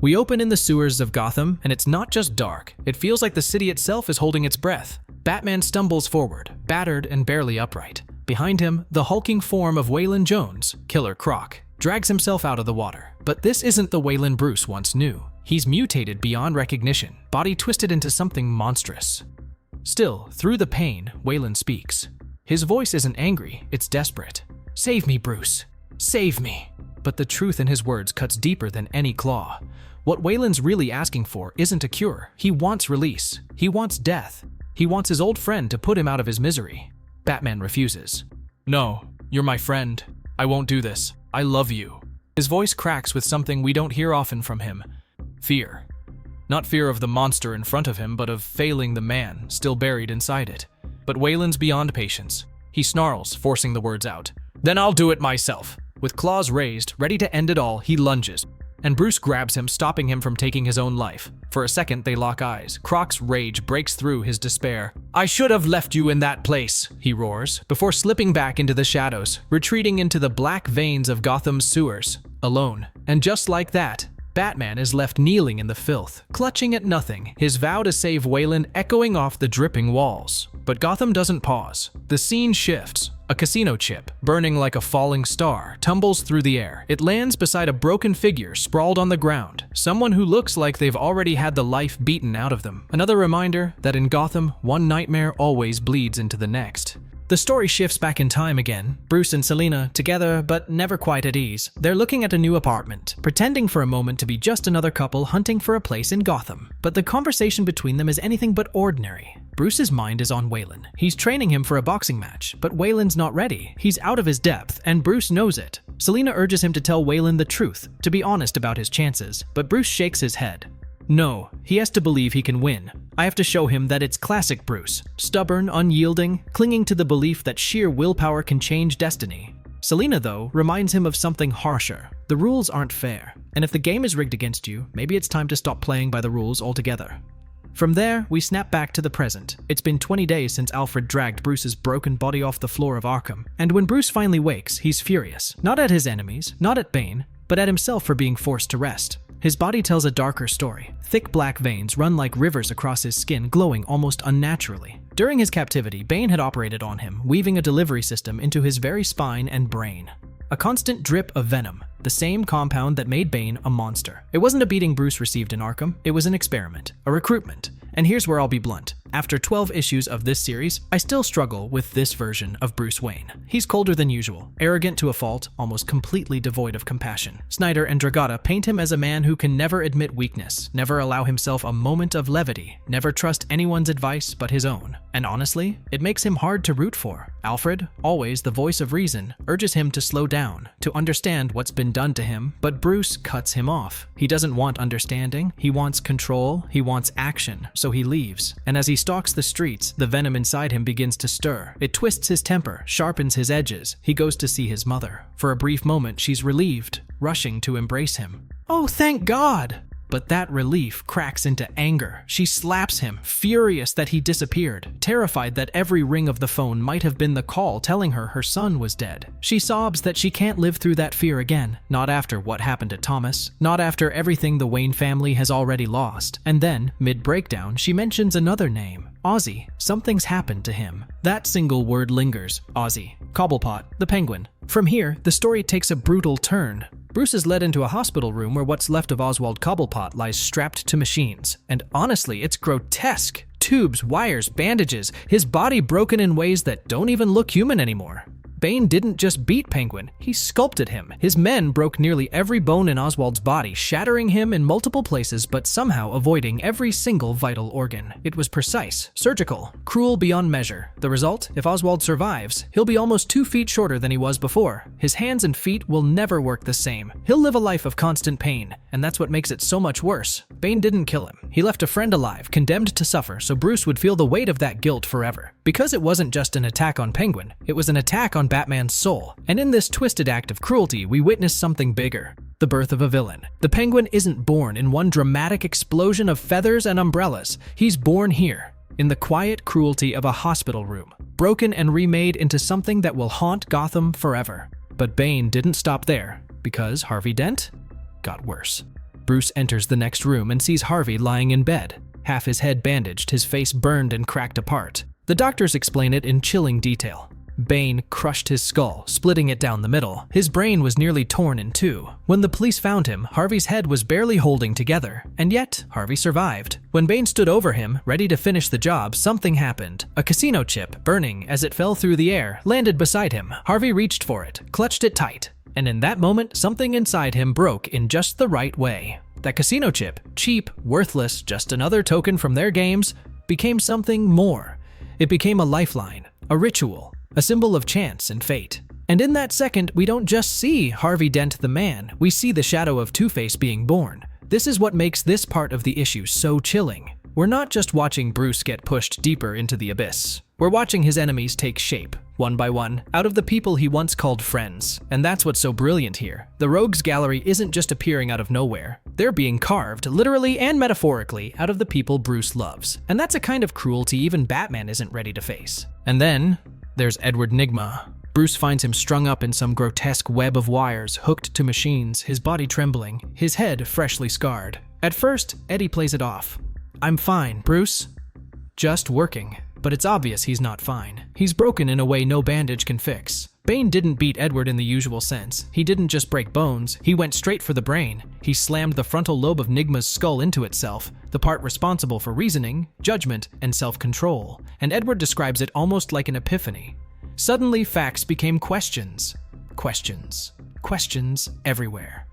We open in the sewers of Gotham, and it's not just dark. It feels like the city itself is holding its breath. Batman stumbles forward, battered and barely upright. Behind him, the hulking form of Waylon Jones, Killer Croc, drags himself out of the water. But this isn't the Waylon Bruce once knew. He's mutated beyond recognition, body twisted into something monstrous. Still, through the pain, Waylon speaks. His voice isn't angry, it's desperate. "Save me, Bruce. Save me." But the truth in his words cuts deeper than any claw. What Waylon's really asking for isn't a cure. He wants release. He wants death. He wants his old friend to put him out of his misery. Batman refuses. "No, you're my friend. I won't do this. I love you." His voice cracks with something we don't hear often from him. Fear. Not fear of the monster in front of him, but of failing the man still buried inside it. But Waylon's beyond patience. He snarls, forcing the words out. "Then I'll do it myself." With claws raised, ready to end it all, he lunges. And Bruce grabs him, stopping him from taking his own life. For a second, they lock eyes. Croc's rage breaks through his despair. "I should have left you in that place," he roars, before slipping back into the shadows, retreating into the black veins of Gotham's sewers, alone. And just like that, Batman is left kneeling in the filth, clutching at nothing, his vow to save Waylon echoing off the dripping walls. But Gotham doesn't pause. The scene shifts. A casino chip, burning like a falling star, tumbles through the air. It lands beside a broken figure sprawled on the ground, someone who looks like they've already had the life beaten out of them. Another reminder that in Gotham, one nightmare always bleeds into the next. The story shifts back in time again. Bruce and Selina, together but never quite at ease. They're looking at a new apartment, pretending for a moment to be just another couple hunting for a place in Gotham. But the conversation between them is anything but ordinary. Bruce's mind is on Waylon. He's training him for a boxing match, but Waylon's not ready. He's out of his depth, and Bruce knows it. Selina urges him to tell Waylon the truth, to be honest about his chances, but Bruce shakes his head. No, he has to believe he can win. I have to show him that it's classic Bruce, stubborn, unyielding, clinging to the belief that sheer willpower can change destiny. Selina, though, reminds him of something harsher. The rules aren't fair, and if the game is rigged against you, maybe it's time to stop playing by the rules altogether. From there, we snap back to the present. It's been 20 days since Alfred dragged Bruce's broken body off the floor of Arkham, and when Bruce finally wakes, he's furious. Not at his enemies, not at Bane, but at himself for being forced to rest. His body tells a darker story. Thick black veins run like rivers across his skin, glowing almost unnaturally. During his captivity, Bane had operated on him, weaving a delivery system into his very spine and brain. A constant drip of venom, the same compound that made Bane a monster. It wasn't a beating Bruce received in Arkham, it was an experiment, a recruitment. And here's where I'll be blunt. After 12 issues of this series, I still struggle with this version of Bruce Wayne. He's colder than usual, arrogant to a fault, almost completely devoid of compassion. Snyder and Dragotta paint him as a man who can never admit weakness, never allow himself a moment of levity, never trust anyone's advice but his own. And honestly, it makes him hard to root for. Alfred, always the voice of reason, urges him to slow down, to understand what's been done to him, but Bruce cuts him off. He doesn't want understanding, he wants control, he wants action, so he leaves. And as he stalks the streets, the venom inside him begins to stir. It twists his temper, sharpens his edges. He goes to see his mother. For a brief moment, she's relieved, rushing to embrace him. "Oh, thank God!" But that relief cracks into anger. She slaps him, furious that he disappeared, terrified that every ring of the phone might have been the call telling her her son was dead. She sobs that she can't live through that fear again, not after what happened to Thomas, not after everything the Wayne family has already lost. And then, mid-breakdown, she mentions another name. Ozzy. Something's happened to him. That single word lingers. Ozzy. Cobblepot. The Penguin. From here, the story takes a brutal turn. Bruce is led into a hospital room where what's left of Oswald Cobblepot lies strapped to machines. And honestly, it's grotesque. Tubes, wires, bandages, his body broken in ways that don't even look human anymore. Bane didn't just beat Penguin, he sculpted him. His men broke nearly every bone in Oswald's body, shattering him in multiple places but somehow avoiding every single vital organ. It was precise, surgical, cruel beyond measure. The result? If Oswald survives, he'll be almost 2 feet shorter than he was before. His hands and feet will never work the same. He'll live a life of constant pain, and that's what makes it so much worse. Bane didn't kill him. He left a friend alive, condemned to suffer, so Bruce would feel the weight of that guilt forever. Because it wasn't just an attack on Penguin, it was an attack on Batman's soul. And in this twisted act of cruelty, we witness something bigger. The birth of a villain. The Penguin isn't born in one dramatic explosion of feathers and umbrellas. He's born here, in the quiet cruelty of a hospital room, broken and remade into something that will haunt Gotham forever. But Bane didn't stop there, because Harvey Dent got worse. Bruce enters the next room and sees Harvey lying in bed, half his head bandaged, his face burned and cracked apart. The doctors explain it in chilling detail. Bane crushed his skull, splitting it down the middle. His brain was nearly torn in two. When the police found him, Harvey's head was barely holding together, and yet Harvey survived. When Bane stood over him, ready to finish the job, something happened. A casino chip, burning as it fell through the air, landed beside him. Harvey reached for it, clutched it tight, and in that moment, something inside him broke in just the right way. That casino chip, cheap, worthless, just another token from their games, became something more. It became a lifeline, a ritual, a symbol of chance and fate. And in that second, we don't just see Harvey Dent the man, we see the shadow of Two-Face being born. This is what makes this part of the issue so chilling. We're not just watching Bruce get pushed deeper into the abyss. We're watching his enemies take shape, one by one, out of the people he once called friends. And that's what's so brilliant here. The Rogues Gallery isn't just appearing out of nowhere. They're being carved, literally and metaphorically, out of the people Bruce loves. And that's a kind of cruelty even Batman isn't ready to face. And then there's Edward Nygma. Bruce finds him strung up in some grotesque web of wires, hooked to machines, his body trembling, his head freshly scarred. At first, Eddie plays it off. "I'm fine, Bruce. Just working." But it's obvious he's not fine. He's broken in a way no bandage can fix. Bane didn't beat Edward in the usual sense. He didn't just break bones, he went straight for the brain. He slammed the frontal lobe of Nygma's skull into itself, the part responsible for reasoning, judgment, and self-control. And Edward describes it almost like an epiphany. Suddenly, facts became questions. Questions. Questions everywhere.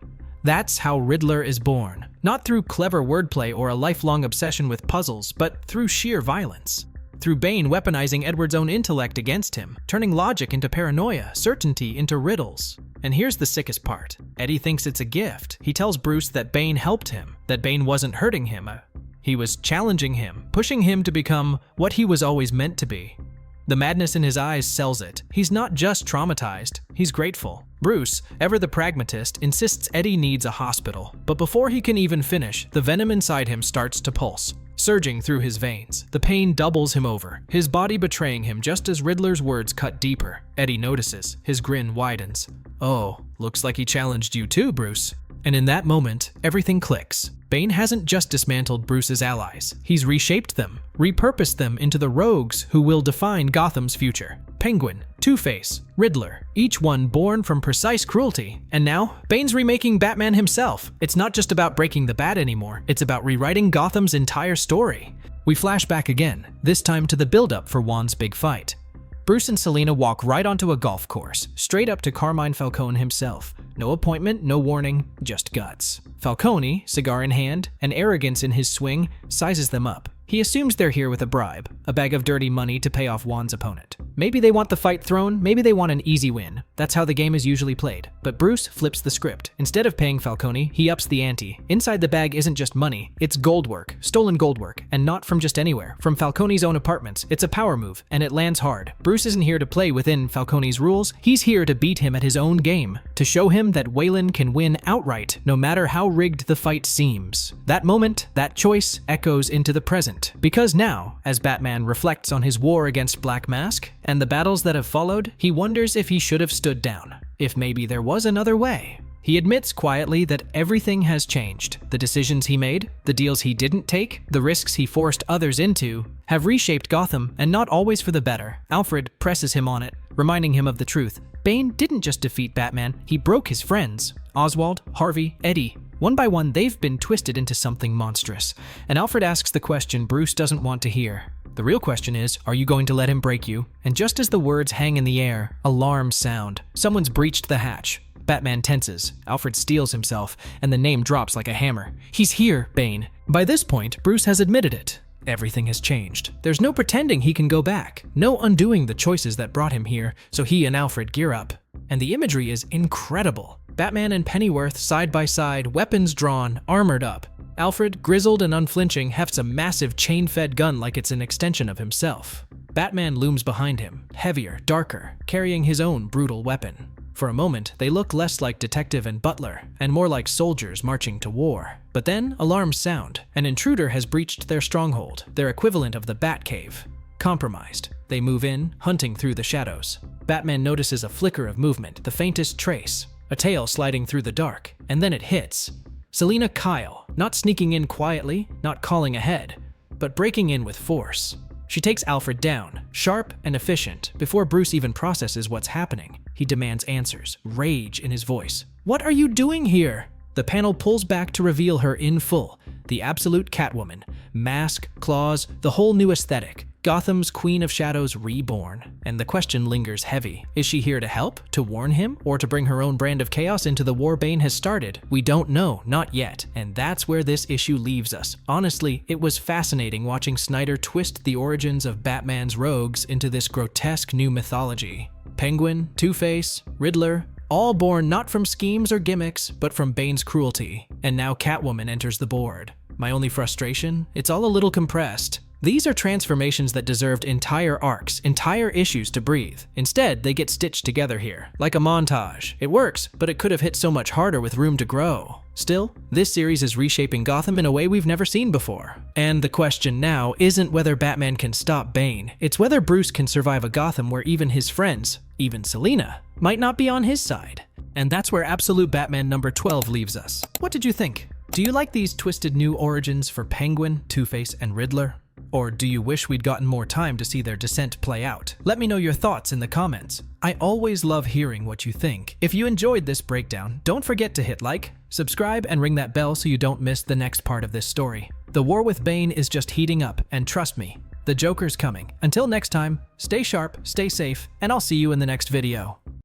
That's how Riddler is born. Not through clever wordplay or a lifelong obsession with puzzles, but through sheer violence. Through Bane weaponizing Edward's own intellect against him, turning logic into paranoia, certainty into riddles. And here's the sickest part. Eddie thinks it's a gift. He tells Bruce that Bane helped him, that Bane wasn't hurting him. He was challenging him, pushing him to become what he was always meant to be. The madness in his eyes sells it. He's not just traumatized, he's grateful. Bruce, ever the pragmatist, insists Eddie needs a hospital. But before he can even finish, the venom inside him starts to pulse, surging through his veins. The pain doubles him over, his body betraying him just as Riddler's words cut deeper. Eddie notices, his grin widens. "Oh, looks like he challenged you too, Bruce." And in that moment, everything clicks. Bane hasn't just dismantled Bruce's allies. He's reshaped them, repurposed them into the rogues who will define Gotham's future. Penguin, Two-Face, Riddler, each one born from precise cruelty. And now, Bane's remaking Batman himself. It's not just about breaking the bat anymore, it's about rewriting Gotham's entire story. We flash back again, this time to the build-up for Juan's big fight. Bruce and Selina walk right onto a golf course, straight up to Carmine Falcone himself. No appointment, no warning, just guts. Falcone, cigar in hand, and arrogance in his swing, sizes them up. He assumes they're here with a bribe, a bag of dirty money to pay off Juan's opponent. Maybe they want the fight thrown, maybe they want an easy win. That's how the game is usually played. But Bruce flips the script. Instead of paying Falcone, he ups the ante. Inside the bag isn't just money, it's gold work, stolen gold work, and not from just anywhere. From Falcone's own apartments. It's a power move, and it lands hard. Bruce isn't here to play within Falcone's rules, he's here to beat him at his own game, to show him that Wayland can win outright, no matter how rigged the fight seems. That moment, that choice, echoes into the present. Because now, as Batman reflects on his war against Black Mask, and the battles that have followed, he wonders if he should have stood down, if maybe there was another way. He admits quietly that everything has changed. The decisions he made, the deals he didn't take, the risks he forced others into, have reshaped Gotham, and not always for the better. Alfred presses him on it, reminding him of the truth. Bane didn't just defeat Batman, he broke his friends. Oswald, Harvey, Eddie. One by one, they've been twisted into something monstrous. And Alfred asks the question Bruce doesn't want to hear. The real question is, are you going to let him break you? And just as the words hang in the air, alarms sound. Someone's breached the hatch. Batman tenses. Alfred steels himself, and the name drops like a hammer. He's here, Bane. By this point, Bruce has admitted it. Everything has changed. There's no pretending he can go back. No undoing the choices that brought him here, so he and Alfred gear up. And the imagery is incredible. Batman and Pennyworth side by side, weapons drawn, armored up. Alfred, grizzled and unflinching, hefts a massive chain-fed gun like it's an extension of himself. Batman looms behind him, heavier, darker, carrying his own brutal weapon. For a moment, they look less like Detective and Butler, and more like soldiers marching to war. But then, alarms sound. An intruder has breached their stronghold, their equivalent of the Batcave. Compromised, they move in, hunting through the shadows. Batman notices a flicker of movement, the faintest trace. A tail sliding through the dark, and then it hits. Selina Kyle, not sneaking in quietly, not calling ahead, but breaking in with force. She takes Alfred down, sharp and efficient, before Bruce even processes what's happening. He demands answers, rage in his voice. "What are you doing here?" The panel pulls back to reveal her in full, the Absolute Catwoman. Mask, claws, the whole new aesthetic. Gotham's Queen of Shadows reborn. And the question lingers heavy. Is she here to help, to warn him, or to bring her own brand of chaos into the war Bane has started? We don't know, not yet. And that's where this issue leaves us. Honestly, it was fascinating watching Snyder twist the origins of Batman's rogues into this grotesque new mythology. Penguin, Two-Face, Riddler, all born not from schemes or gimmicks, but from Bane's cruelty. And now Catwoman enters the board. My only frustration? It's all a little compressed. These are transformations that deserved entire arcs, entire issues to breathe. Instead, they get stitched together here, like a montage. It works, but it could have hit so much harder with room to grow. Still, this series is reshaping Gotham in a way we've never seen before. And the question now isn't whether Batman can stop Bane, it's whether Bruce can survive a Gotham where even his friends, even Selina, might not be on his side. And that's where Absolute Batman number 12 leaves us. What did you think? Do you like these twisted new origins for Penguin, Two-Face, and Riddler? Or do you wish we'd gotten more time to see their descent play out? Let me know your thoughts in the comments. I always love hearing what you think. If you enjoyed this breakdown, don't forget to hit like, subscribe, and ring that bell so you don't miss the next part of this story. The war with Bane is just heating up, and trust me, the Joker's coming. Until next time, stay sharp, stay safe, and I'll see you in the next video.